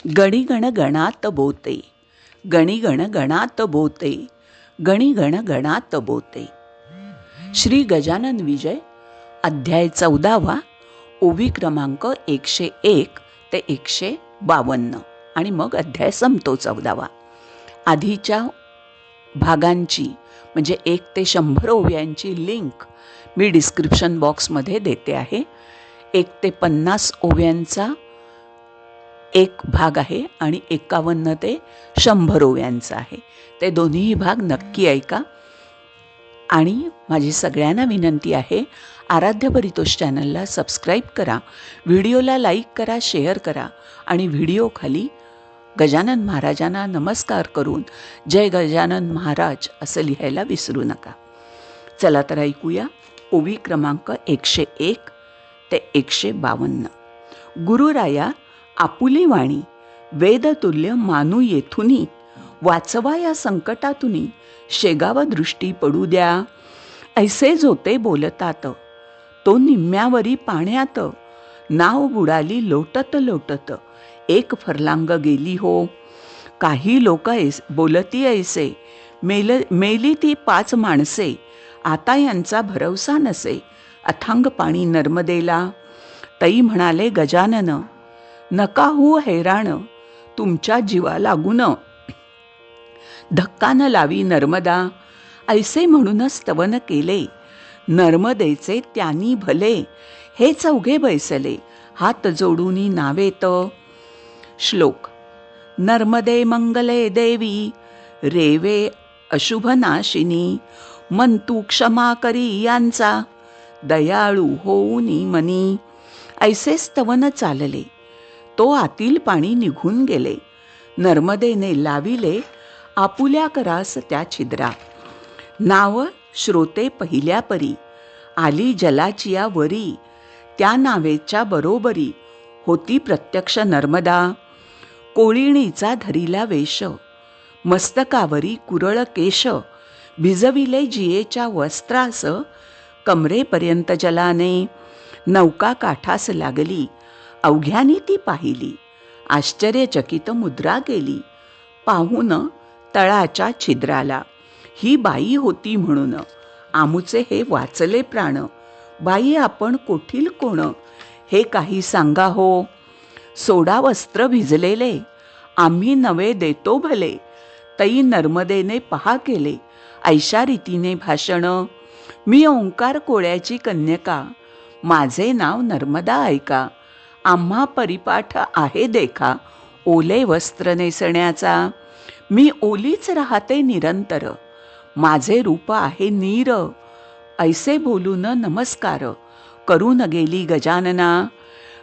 गणिगण गणात बोते, गणिगण गणात बोते, गणिगण गणात बोते. श्री गजानन विजय, अध्याय 14वा, ओवी क्रमांक 101 ते 152, आणि मग अध्याय संपतो 14वा. आधीच्या भागांची म्हणजे 1 ते 100 ओव्यांची लिंक मी डिस्क्रिप्शन बॉक्समध्ये देते आहे. 1 ते 50 ओव्यांचा एक भाग आहे आणि 51 ते 100 ओव्यांचा आहे. ते दोन्हीही भाग नक्की ऐका. आणि माझी सगळ्यांना विनंती आहे, आराध्य परितोष चॅनलला सबस्क्राईब करा, व्हिडिओला लाईक करा, शेअर करा आणि व्हिडिओ खाली गजानन महाराजांना नमस्कार करून जय गजानन महाराज असं लिहायला विसरू नका. चला तर ऐकूया ओवी क्रमांक 101 ते 152. गुरुराया आपुली वाणी वेदतुल्य मानू येथुनी, वाचवा या संकटातुनी शेगाव दृष्टी पडू द्या. ऐसे जोते बोलतात तो निम्म्यावरी पाण्यात, नाव बुडाली लोटत लोटत एक फरलांग गेली हो. काही लोक बोलती ऐसे मेली ती 5 माणसे, आता यांचा भरवसा नसे अथांग पाणी नर्मदेला. तई म्हणाले गजानन, नका हो हैराण तुमच्या जीवा लागून, धक्का न लावी नर्मदा. ऐसे म्हणूनच स्तवन केले नर्मदेचे त्यांनी भले, हे चौघे बैसले हात जोडूनी नावेत. श्लोक. नर्मदे मंगले देवी, रेवे अशुभनाशिनी, मंतू क्षमा करी यांचा, दयाळू होऊनी मनी. ऐसे स्तवन चालले तो आतील पाणी निघून गेले. नर्मदेने लाविले आपुल्या करास त्या छिद्रा. नाव श्रोते पहिल्या परी, आली जलाचिया वरी. त्या नावेच्या बरोबरी होती प्रत्यक्ष नर्मदा. कोळिणीचा धरिला वेश, मस्तकावरी कुरळ केश. भिजविले जियेच्या वस्त्रास, कमरेपर्यंत जलाने. नौका काठास लागली, अवघ्यानी ती पाहिली. आश्चर्यचकित मुद्रा केली, पाहून तळाच्या छिद्राला. ही बाई होती म्हणून आमुचे हे वाचले प्राण. बाई आपण कोठील कोण, हे काही सांगा हो. सोडा वस्त्र भिजलेले, आम्ही नवे देतो भले. तई नर्मदेने पहा केले ऐशा रीतीने भाषण. मी ओंकार कोळ्याची कन्यका, माझे नाव नर्मदा ऐका. आम्हा परिपाठ आहे देखा, ओले वस्त्र नेसण्याचा. मी ओलीच राहते निरंतर, माझे रूप आहे नीर. ऐसे बोलून नमस्कार करून गेली गजानना.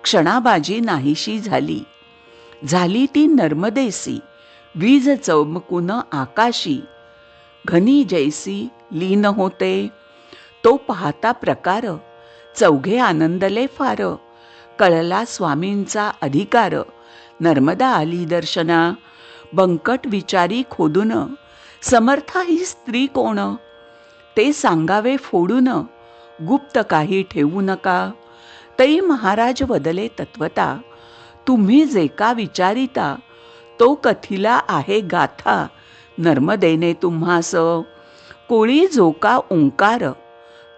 क्षणाबाजी नाहीशी झाली, झाली ती नर्मदेसी. वीज चमकून आकाशी, घनी जैसी लीन होते. तो पाहता प्रकार, चौघे आनंदले फार. कळला स्वामींचा अधिकार, नर्मदा आली दर्शना. बंकट विचारी खोदून, समर्था ही स्त्री कोण, ते सांगावे फोडून. गुप्त काही ठेवू नका. तई महाराज वदले तत्वता, तुम्ही जे का विचारिता तो कथिला आहे गाथा. नर्मदेने तुम्हास कोळी जो का ओंकार,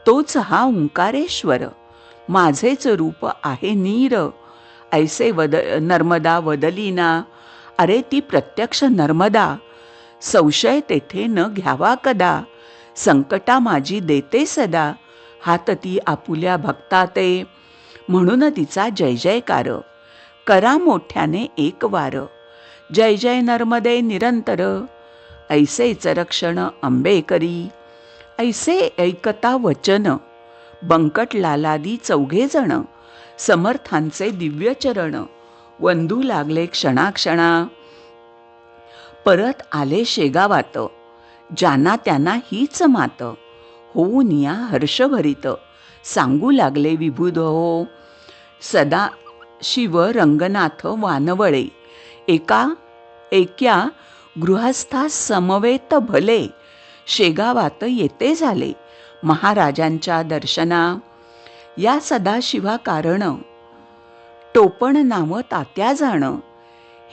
तोच हा ओंकारेश्वर. माझेच रूप आहे नीर. ऐसे नर्मदा वदलीना, अरे ती प्रत्यक्ष नर्मदा. संशय तेथे न घ्यावा कदा, संकटा माझी देते सदा. हात ती आपुल्या भक्ताते, म्हणून तिचा जय जयकार. करा मोठ्याने एक वार, जय जय नर्मदे निरंतर. ऐसेच रक्षण अंबे करी, ऐसे ऐकता वचन. बंकट लालादी 4 जण, समर्थांचे दिव्य चरण. वंदू लागले क्षणाक्षणा, परत आले शेगावात. ज्यांना त्यांना हीच मात, होऊन या हर्षभरित. सांगू लागले विभुद हो, सदा शिव रंगनाथ वानवळे. एक्या गृहस्थास समवेत भले, शेगावात येते झाले महाराजांच्या दर्शना. या सदाशिवा कारण, टोपण नाव तात्या जाण.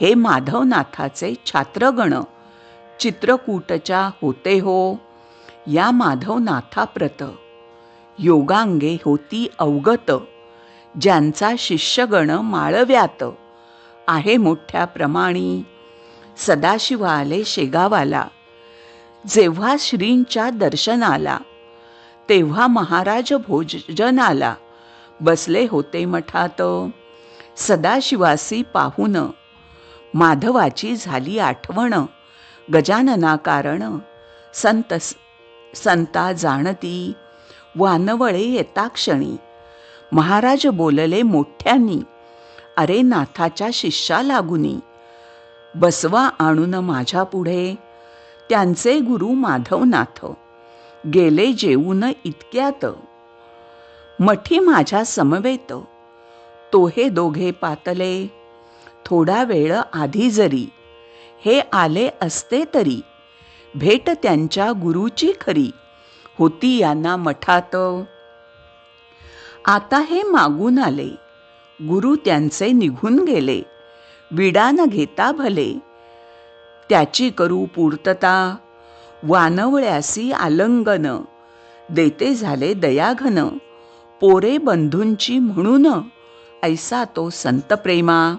हे माधवनाथाचे छात्रगण चित्रकूटच्या होते हो. या माधवनाथाप्रत योगांगे होती अवगत. ज्यांचा शिष्यगण माळव्यात आहे मोठ्या प्रमाणी. सदाशिव आले शेगावाला जेव्हा श्रींच्या दर्शनाला. तेव्हा महाराज भोजनाला बसले होते मठात. सदाशिवासी पाहून माधवाची झाली आठवण. गजानना कारण संता जाणती वानवळे येता क्षणी. महाराज बोलले मोठ्यांनी अरे नाथाच्या शिष्या लागुनी. बसवा आणून माझ्या पुढे त्यांचे गुरु माधवनाथ. गेले जेवून इतक्यात मठी माझ्या समवेत. तो हे दोघे पातले थोडा वेळ आधी जरी. हे आले असते तरी भेट त्यांच्या गुरुची खरी. होती यांना मठात. आता हे मागून आले गुरु त्यांचे निघून गेले. विडा न घेता भले त्याची करू पूर्तता. वानवळ्यासी आलंगन देते झाले दयाघन. पोरे बंधूंची म्हणून ऐसा तो संत प्रेमा.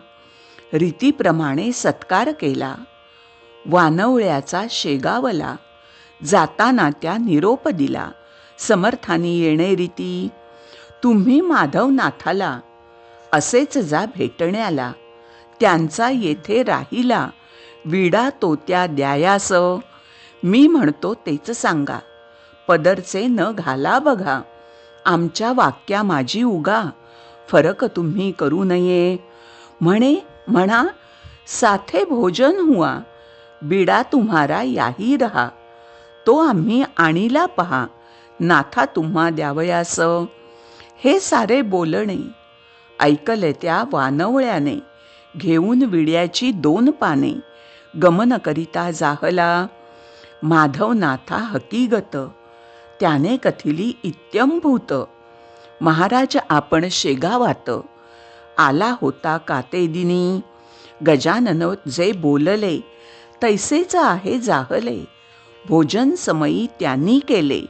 रीतीप्रमाणे सत्कार केला वानवळ्याचा शेगावला. जाताना त्या निरोप दिला समर्थानी येणे रीती. तुम्ही माधवनाथाला असेच जा भेटण्याला. त्यांचा येथे राहिला विडा तो त्या द्यायास. मी म्हणतो तेच सांगा पदरचे न घाला बघा. आमच्या वाक्या माझी उगा फरक तुम्ही करू नये. म्हणा साथे भोजन हुआ बिडा तुम्हारा याही रहा. तो आम्ही आणीला पहा नाथा तुम्हा द्यावयास. हे सारे बोलणे ऐकले त्या वानवळ्याने. घेऊन विड्याची 2 पाने गमन करिता जाहला. माधवनाथा हकीगत त्याने कथिली इत्यंभूत. महाराज आपण शेगावात आला होता काते दिनी. गजानन जे बोलले तैसेच आहे जाहले. भोजन समयी त्यांनी केले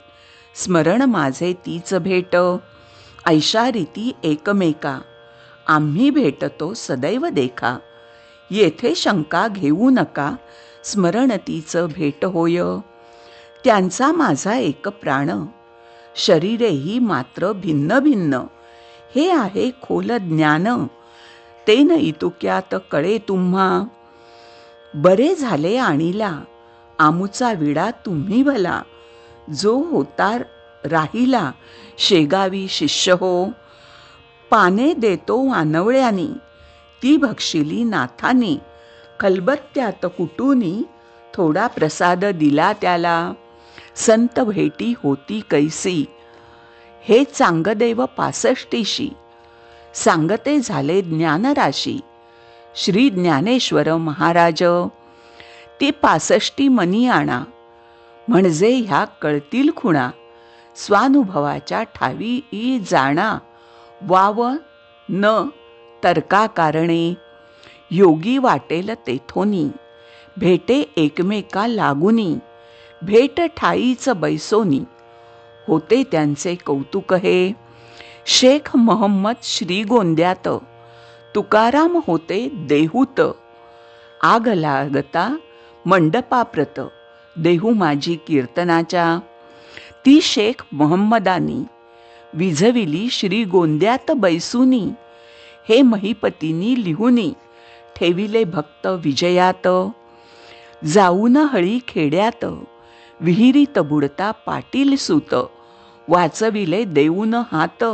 स्मरण माझे तीच भेट. ऐशा रीती एकमेका आम्ही भेटतो सदैव देखा. येथे शंका घेऊ नका स्मरण तीच भेट होय. त्यांचा माझा एक प्राण शरीरेही मात्र भिन्न भिन्न. हे आहे खोल ज्ञान ते न इतुक्यात कळे तुम्हा. बरे झाले आणीला आमुचा विडा तुम्ही भला. जो होता राहिला शेगावी शिष्य हो. पाने देतो वानवळ्यानी ती भक्षिली नाथानी. खलबत्त्यात कुटुनी थोडा प्रसाद दिला त्याला. संत भेटी होती कैसी हे चांगदेव 65शी. सांगते झाले ज्ञानराशी श्री ज्ञानेश्वर महाराज. ते 65 मनी आणा म्हणजे ह्या कळतील खुणा. स्वानुभवाच्या ठावी जाणा वाव न तर्का कारणे. योगी वाटेल तेथोनी भेटे एकमेका लागुनी. भेट ठाईच बैसोनी होते त्यांचे कौतुक हे. शेख मोहम्मद श्रीगोंद्यात तुकाराम होते देहूत. आग लागता मंडपाप्रत देहू माझी कीर्तनाच्या. ती शेख मोहम्मदानी विझविली श्रीगोंद्यात बैसुनी. हे महिपतींनी लिहुनी ठेविले भक्त विजयात. जाऊन हळी खेड्यात विहिरीत बुडता पाटील सूत. वाचविले देऊन हात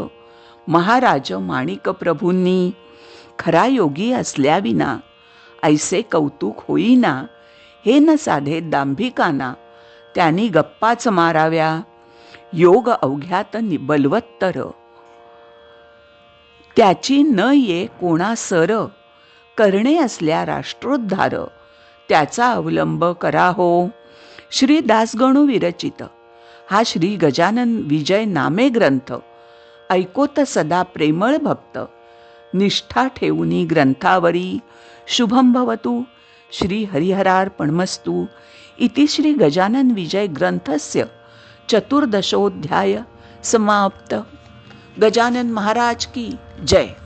महाराज माणिक प्रभूंनी. खरा योगी असल्याविना ऐसे कौतुक होईना. हे न साधे दांभिकाना त्यांनी गप्पाच माराव्या. योग अवघ्यात बलवत्तर त्याची न ये कोणा सर. करणे असल्या राष्ट्रोद्धार त्याचा अवलंब करा हो. श्री दासगणू विरचित हा श्री गजानन विजय नामे ग्रंथ ऐकोत सदा प्रेमळ भक्त. निष्ठा ठेवूनी ग्रंथावरी शुभम भवतु. श्री हरिहरार्पणमस्तु. इति श्री गजानन विजय ग्रंथस्य चतुर्दशोऽध्याय समाप्त. गजानन महाराज की जय.